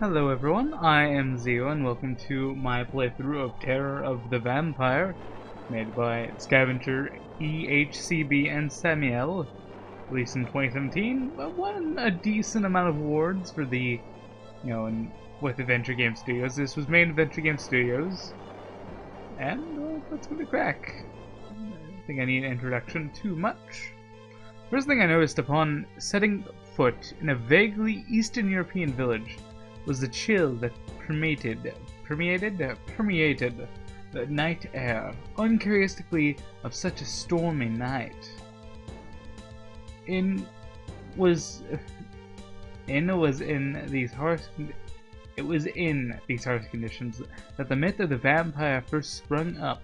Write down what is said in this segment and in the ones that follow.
Hello everyone, I am Zeo and welcome to my playthrough of Terror of the Vampire, made by Scavenger, EHCB, and Samuel, released in 2017. Won a decent amount of awards for the, with Adventure Game Studios. This was made in Adventure Game Studios, and let's give it a crack. I don't think I need an introduction too much. First thing I noticed upon setting foot in a vaguely Eastern European village was the chill that permeated the night air, uncharacteristically of such a stormy night. It was in these harsh conditions that the myth of the vampire first sprung up,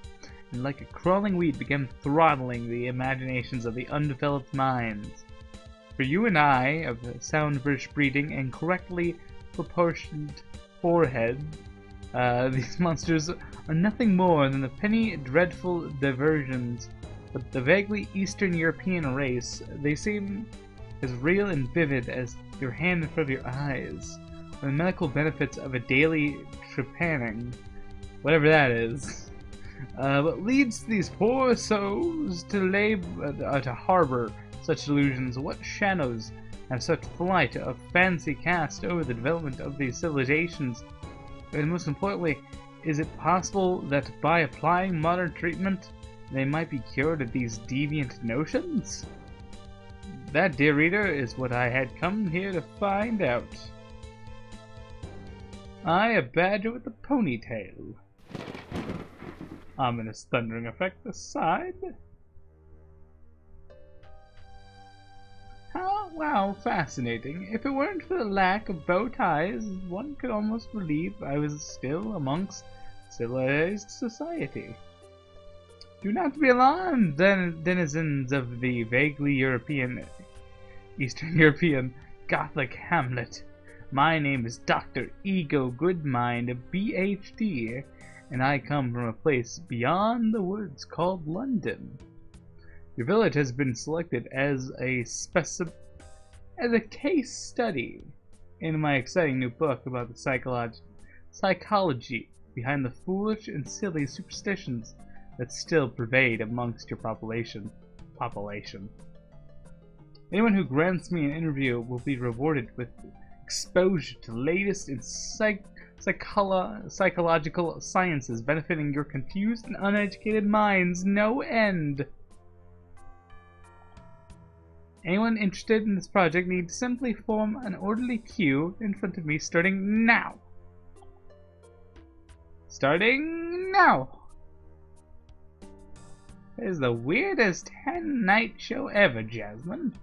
and like a crawling weed began throttling the imaginations of the undeveloped minds. For you and I, of sound British breeding and correctly proportioned forehead, these monsters are nothing more than the penny dreadful diversions of the vaguely Eastern European race. They seem as real and vivid as your hand in front of your eyes, or the medical benefits of a daily trepanning, whatever that is. What leads these poor souls to harbor such illusions? What shadows have such flight of fancy cast over the development of these civilizations? And most importantly, is it possible that by applying modern treatment, they might be cured of these deviant notions? That, dear reader, is what I had come here to find out. I, a badger with a ponytail. Ominous thundering effect aside. Wow, fascinating. If it weren't for the lack of bow ties, one could almost believe I was still amongst civilized society. Do not be alarmed, denizens of the vaguely Eastern European Gothic hamlet. My name is Dr. Ego Goodmind, BHD, and I come from a place beyond the woods called London. Your village has been selected as a case study in my exciting new book about the psychology behind the foolish and silly superstitions that still pervade amongst your population. Anyone who grants me an interview will be rewarded with exposure to the latest in psychological sciences benefiting your confused and uneducated minds no end. Anyone interested in this project needs to simply form an orderly queue in front of me starting now. Starting now! It is the weirdest hen-night show ever, Jasmine.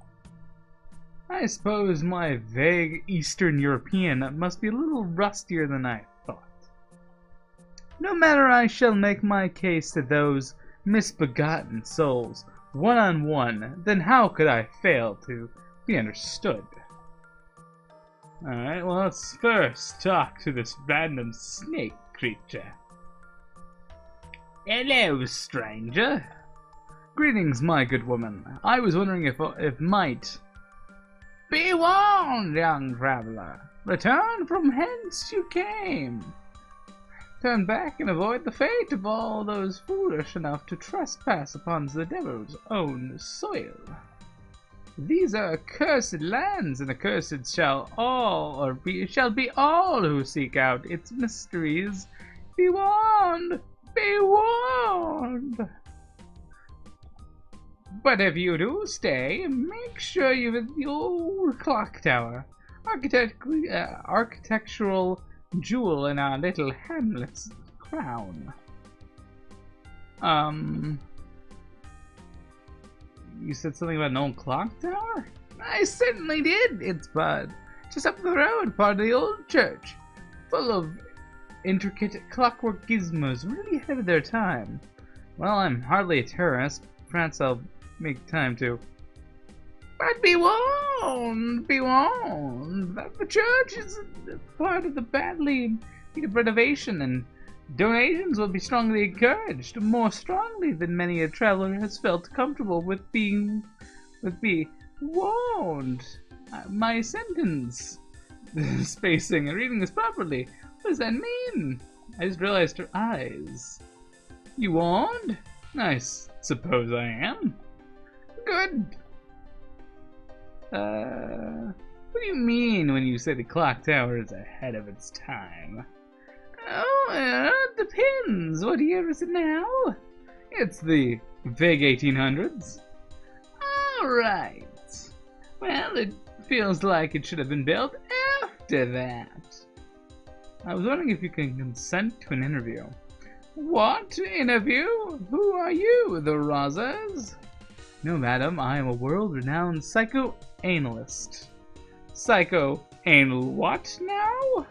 I suppose my vague Eastern European must be a little rustier than I thought. No matter, I shall make my case to those misbegotten souls one-on-one, then how could I fail to be understood? Alright, well, let's first talk to this random snake creature. Hello, stranger. Greetings, my good woman. I was wondering if might... Be warned, young traveler. Return from hence you came. Turn back and avoid the fate of all those foolish enough to trespass upon the devil's own soil. These are accursed lands, and accursed shall be all who seek out its mysteries. Be warned! Be warned! But if you do stay, make sure you visit the old clock tower, architectural jewel in our little hamlet's crown. You said something about an old clock tower? I certainly did. It's just up the road, part of the old church, full of intricate clockwork gizmos, really ahead of their time. Well, I'm hardly a tourist. Perhaps I'll make time to. But be warned, that the church is part of the badly needed renovation, and donations will be strongly encouraged, more strongly than many a traveler has felt comfortable with being warned. My sentence. spacing and reading this properly. What does that mean? I just realized her eyes. You warned? I suppose I am. Good. What do you mean when you say the clock tower is ahead of its time? Oh, it depends. What year is it now? It's the vague 1800s. Alright. Well, it feels like it should have been built after that. I was wondering if you can consent to an interview. What interview? Who are you, the Razas? No, madam, I am a world-renowned psychoanalyst. Psychoanal what now?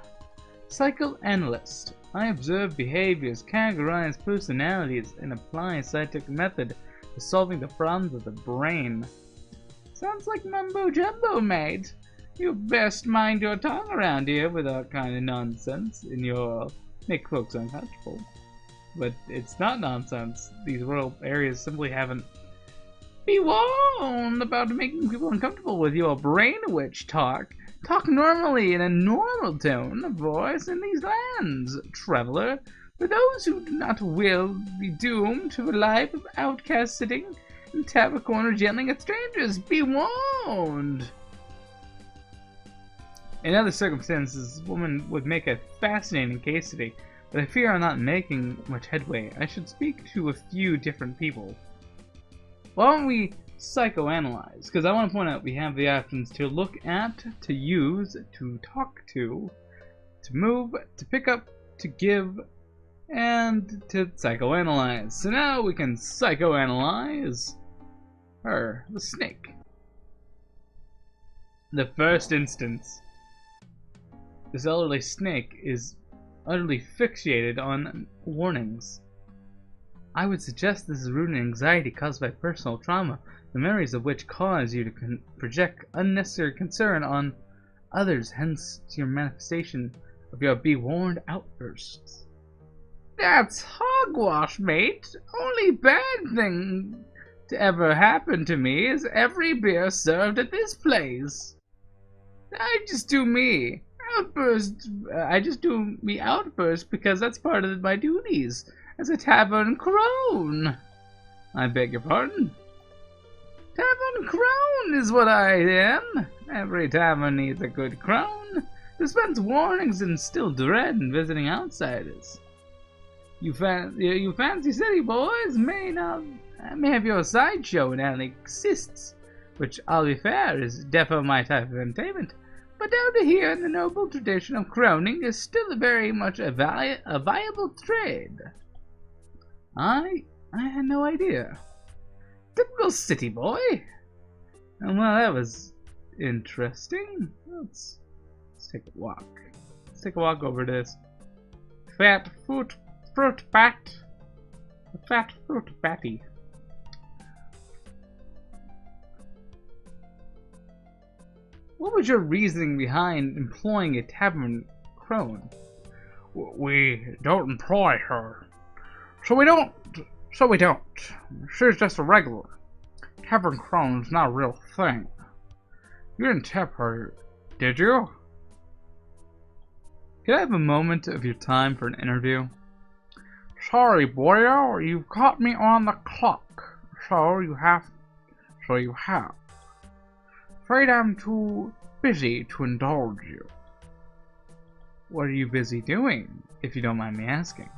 Psychoanalyst. I observe behaviors, categorize personalities, and apply a scientific method to solving the problems of the brain. Sounds like mumbo-jumbo, mate. You best mind your tongue around here with that kind of nonsense in your make folks uncomfortable. But it's not nonsense. These rural areas simply haven't. Be warned about making people uncomfortable with your brain witch talk. Talk normally in a normal tone of voice in these lands, traveler. For those who do not will be doomed to a life of outcast sitting in tavern corner yelling at strangers. Be warned. In other circumstances, this woman would make a fascinating case study, but I fear I'm not making much headway. I should speak to a few different people. Why don't we psychoanalyze? Because I want to point out we have the options to look at, to use, to talk to move, to pick up, to give, and to psychoanalyze. So now we can psychoanalyze her, the snake. The first instance. This elderly snake is utterly fixated on warnings. I would suggest this is rooted in anxiety caused by personal trauma, the memories of which cause you to project unnecessary concern on others, hence to your manifestation of your be warned outbursts. That's hogwash, mate. Only bad thing to ever happen to me is every beer served at this place. I just do me outburst because that's part of my duties as a tavern crone. I beg your pardon? Tavern crone is what I am. Every tavern needs a good crone. Dispense warnings and instill dread in visiting outsiders. You fancy city boys may have your sideshow and antics, which, I'll be fair, is defo my type of entertainment. But down to here, in the noble tradition of croning is still very much a viable trade. I had no idea. Typical city boy. And well, that was interesting. Let's take a walk. Let's take a walk over this fat fruit bat. A fat fruit batty. What was your reasoning behind employing a tavern crone? We don't employ her. So we don't. She's just a regular. Tavern crone's not a real thing. You didn't tip her, did you? Could I have a moment of your time for an interview? Sorry, boyo, you've caught me on the clock. So you have. Afraid I'm too busy to indulge you. What are you busy doing, if you don't mind me asking?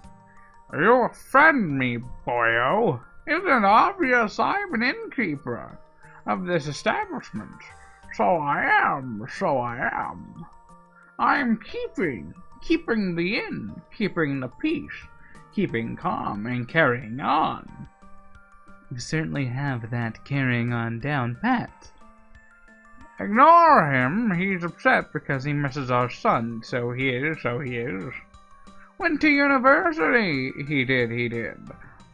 You offend me, boyo. Isn't it obvious I'm an innkeeper of this establishment? So I am. I'm keeping the inn, keeping the peace, keeping calm, and carrying on. You certainly have that carrying on down pat. Ignore him. He's upset because he misses our son. So he is. Went to university. He did.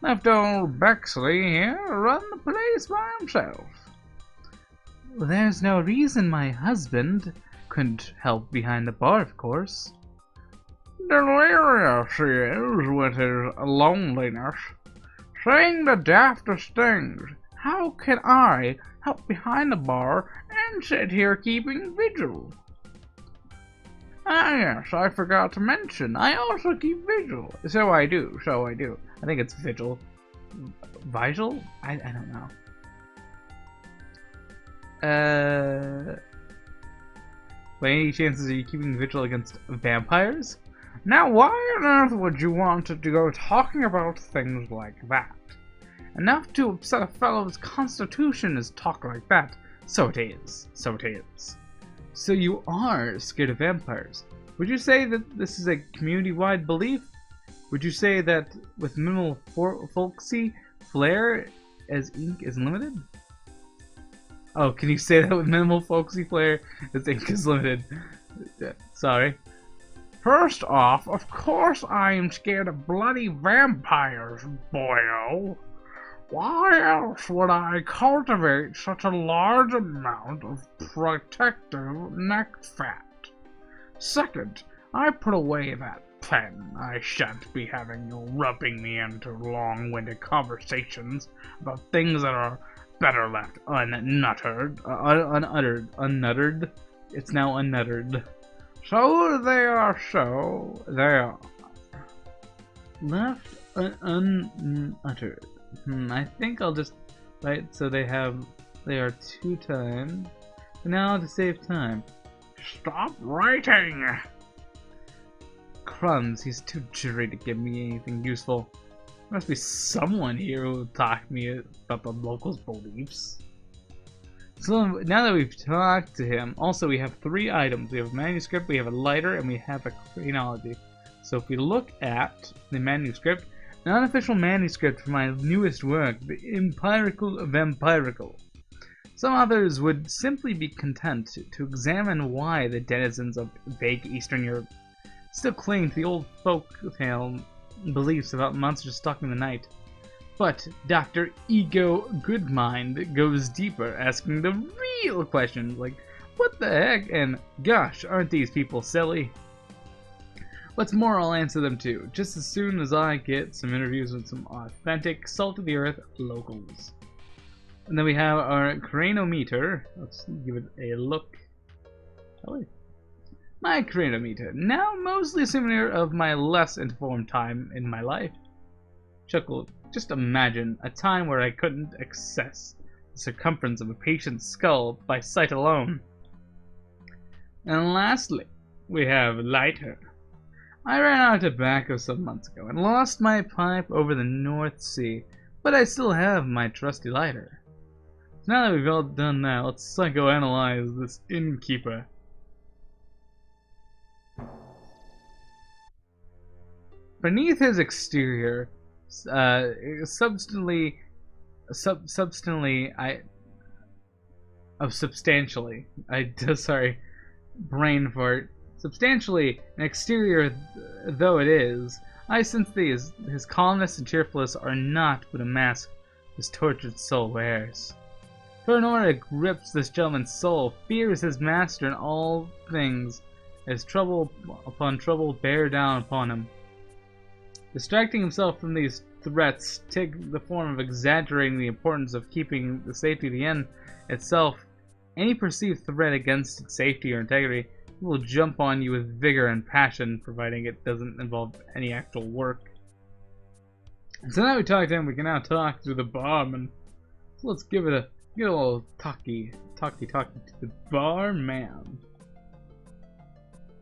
Left old Bexley here to run the place by himself. Well, there's no reason my husband couldn't help behind the bar, of course. Delirious he is with his loneliness, saying the daftest things. How can I help behind the bar and sit here keeping vigil? Ah, yes, I forgot to mention, I also keep vigil. So I do. I think it's vigil. Vigil? I don't know. By any chances are you keeping vigil against vampires? Now why on earth would you want to go talking about things like that? Enough to upset a fellow's constitution is talk like that. So it is. So you are scared of vampires. Would you say that this is a community-wide belief? Would you say that with minimal folksy flair as ink is limited? Oh, can you say that with minimal folksy flair as ink is limited? Sorry. First off, of course I am scared of bloody vampires, boyo. Why else would I cultivate such a large amount of protective neck fat? Second, I put away that pen. I shan't be having you rubbing me into long-winded conversations about things that are better left unuttered. Unuttered? It's now unuttered. So they are. Left unuttered. I think I'll just write so they are 2 times. Now to save time. Stop writing! Crumbs, he's too jittery to give me anything useful. There must be someone here who will talk to me about the locals' beliefs. So now that we've talked to him, also we have 3 items. We have a manuscript, we have a lighter, and we have a chronology. So if we look at the manuscript, an unofficial manuscript for my newest work, The Empirical Vampirical. Some authors would simply be content to examine why the denizens of vague Eastern Europe still cling to the old folktale beliefs about monsters stalking the night. But Dr. Ego Goodmind goes deeper, asking the real questions like, what the heck, and gosh, aren't these people silly? What's more, I'll answer them too, just as soon as I get some interviews with some authentic, salt-of-the-earth locals. And then we have our chronometer. Let's give it a look. My chronometer, now mostly a souvenir of my less informed time in my life. Chuckle, just imagine a time where I couldn't access the circumference of a patient's skull by sight alone. And lastly, we have lighter. I ran out of tobacco some months ago and lost my pipe over the North Sea, but I still have my trusty lighter. So now that we've all done that, let's psychoanalyze this innkeeper. Beneath his exterior, substantially, brain fart. Substantially an exterior though it is, I sense his calmness and cheerfulness are not but a mask his tortured soul wears. Paranoia grips this gentleman's soul, fears his master in all things, as trouble upon trouble bear down upon him. Distracting himself from these threats take the form of exaggerating the importance of keeping the safety of the inn itself. Any perceived threat against its safety or integrity will jump on you with vigor and passion, providing it doesn't involve any actual work. So now we talked to him, we can now talk to the barman. So let's give it a little talkie to the barman.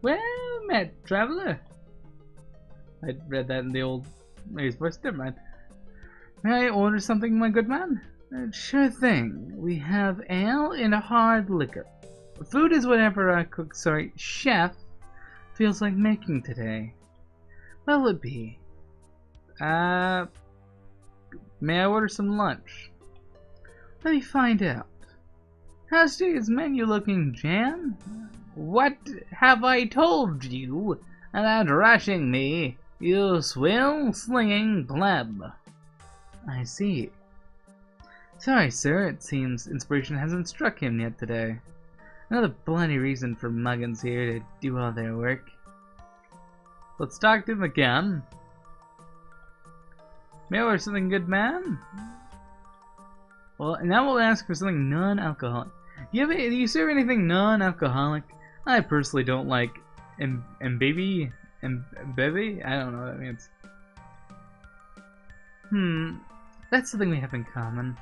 Well met, traveler. I read that in the old lady's voice. Never mind. May I order something, my good man? Sure thing. We have ale and a hard liquor. Food is whatever chef feels like making today. What will it be? May I order some lunch? Let me find out. How's today's menu looking, Jan? What have I told you about rushing me, you swill-slinging pleb? I see. Sorry, sir, it seems inspiration hasn't struck him yet today. Another bloody reason for muggins here to do all their work. Let's talk to him again. May I order something, good man? Well, now we'll ask for something non-alcoholic. Do you serve anything non-alcoholic? I personally don't like and baby and baby? I don't know what that means. That's something we have in common.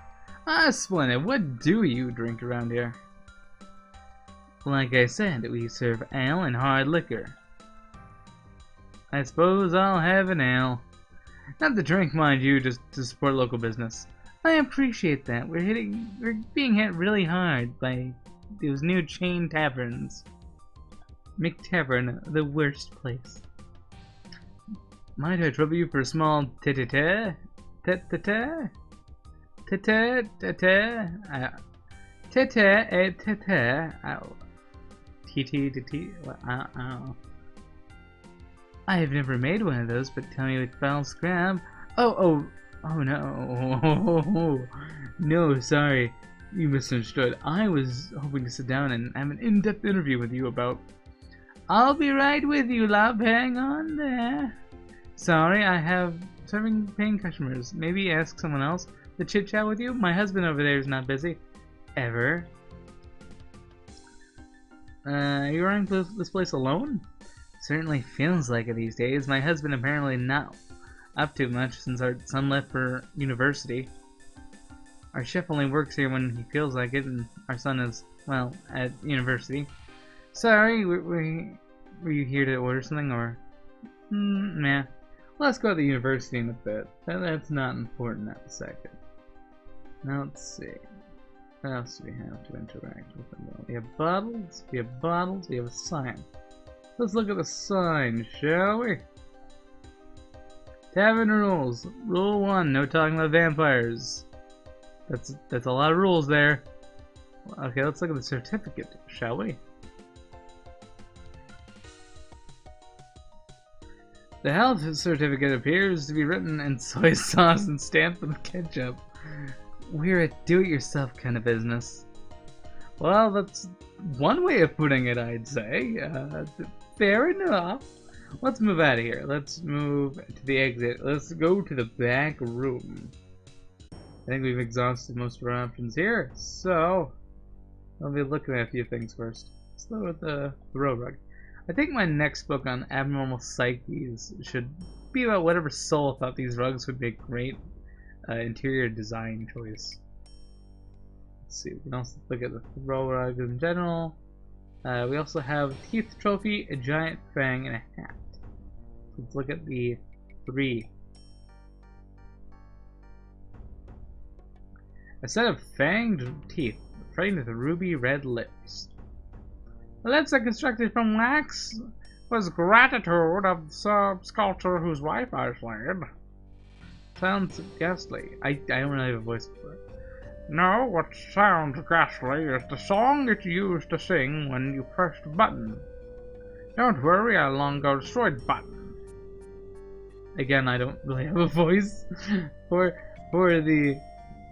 Ah, splendid. What do you drink around here? Like I said, we serve ale and hard liquor. I suppose I'll have an ale. Not the drink, mind you, just to support local business. I appreciate that. We're being hit really hard by those new chain taverns. McTavern, the worst place. Might I trouble you for a small tete-tete? Tete-tete? Tete-tete? Tete-tete? T-T-T-T? I have never made one of those, but tell me with foul scrap. Oh no. No, sorry. You misunderstood. I was hoping to sit down and have an in-depth interview with you about... I'll be right with you, love. Hang on there. Sorry, I have serving paying customers. Maybe ask someone else to chit-chat with you? My husband over there is not busy. Ever. You running this place alone? Certainly feels like it these days. My husband apparently not up to much since our son left for university. Our chef only works here when he feels like it, and our son is, well, at university. Sorry, were you here to order something, or... Nah. Let's go to the university in a bit. That's not important at the second. Now let's see. What else do we have to interact with them? We have bottles, we have a sign. Let's look at the sign, shall we? Tavern rules. Rule 1, no talking about vampires. That's a lot of rules there. Okay, let's look at the certificate, shall we? The health certificate appears to be written in soy sauce and stamped with ketchup. We're a do-it-yourself kind of business. Well, that's one way of putting it, I'd say. Fair enough. Let's move out of here. Let's move to the exit. Let's go to the back room. I think we've exhausted most of our options here, so I'll be looking at a few things first. Let's start with the throw rug. I think my next book on abnormal psyches should be about whatever soul thought these rugs would make great interior design choice. Let's see, we can also look at the throw rug in general. We also have teeth trophy, a giant fang, and a hat. Let's look at the 3. A set of fanged teeth, framed with ruby red lips. The lips are constructed from wax with gratitude of the sculptor whose wife I slayed. Sounds ghastly. I don't really have a voice for it. No, what sounds ghastly is the song it used to sing when you pressed the button. Don't worry, I long ago destroyed the button. Again, I don't really have a voice for the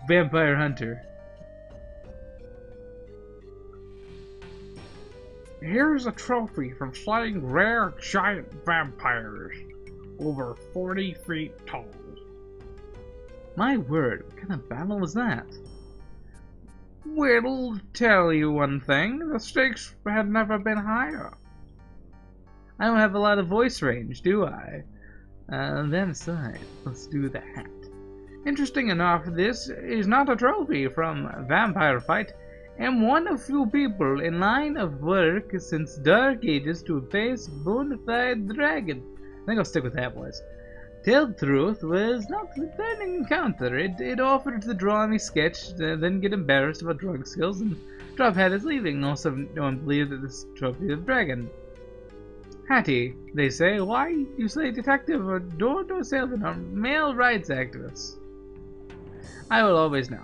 vampire hunter. Here's a trophy from slaying rare giant vampires, over 40 feet tall. My word, what kind of battle was that? Will tell you one thing, the stakes had never been higher. I don't have a lot of voice range, do I? Then aside, let's do the hat. Interesting enough, this is not a trophy from Vampire Fight. Am one of few people in line of work since Dark Ages to face bona fide dragon. I think I'll stick with that, boys. Tell the truth, was not a threatening encounter. It offered to draw me sketch, then get embarrassed about drawing skills, and drop hat is leaving. Also, no one believed that this trophy of dragon. Hattie, they say. Why you say detective or door-to-door salesman or male rights activist? I will always know.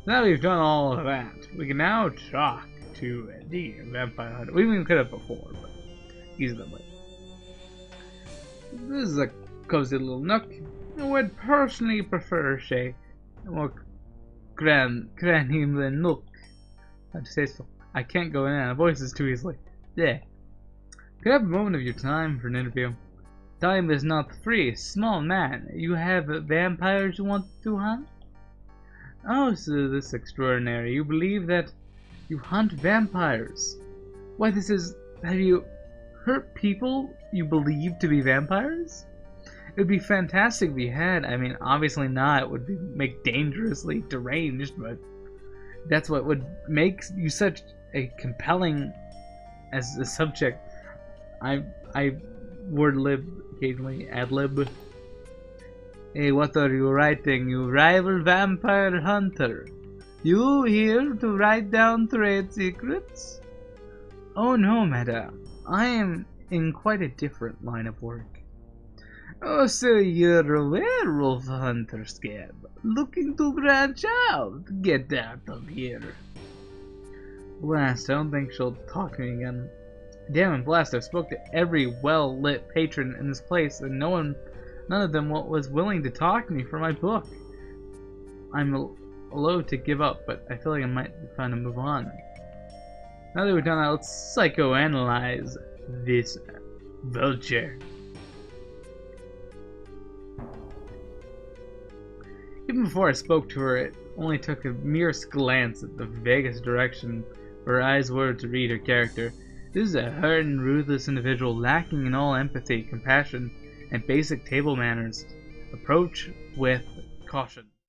Now we've done all of that, we can now talk to the vampire hunter. We even could have before, but he's the way. This is a cozy little nook. I would personally prefer a more cranium nook. How to say so? I can't go in and voice is too easily. Yeah. Could I have a moment of your time for an interview? Time is not free. Small man, you have vampires you want to hunt? Oh, so this extraordinary. You believe that you hunt vampires. Why, this is Have you hurt people you believe to be vampires? It would be fantastic if you had. I mean, obviously not. It would make dangerously deranged, but that's what would make you such a compelling as a subject. I word lib occasionally, ad lib. Hey, what are you writing, you rival vampire hunter? You here to write down trade secrets? Oh no, madame. I am in quite a different line of work. Oh, so you're a werewolf hunter, Scab. Looking to branch out. Get out of here. Blast, I don't think she'll talk to me again. Damn it, Blast, I've spoke to every well-lit patron in this place, and none of them was willing to talk to me for my book. I'm loath to give up, but I feel like I might be trying to move on. Now that we're done, let's psychoanalyze this vulture. Even before I spoke to her, it only took a mere glance at the vaguest direction where her eyes were to read her character. This is a hard and ruthless individual lacking in all empathy, compassion, and basic table manners. Approach with caution.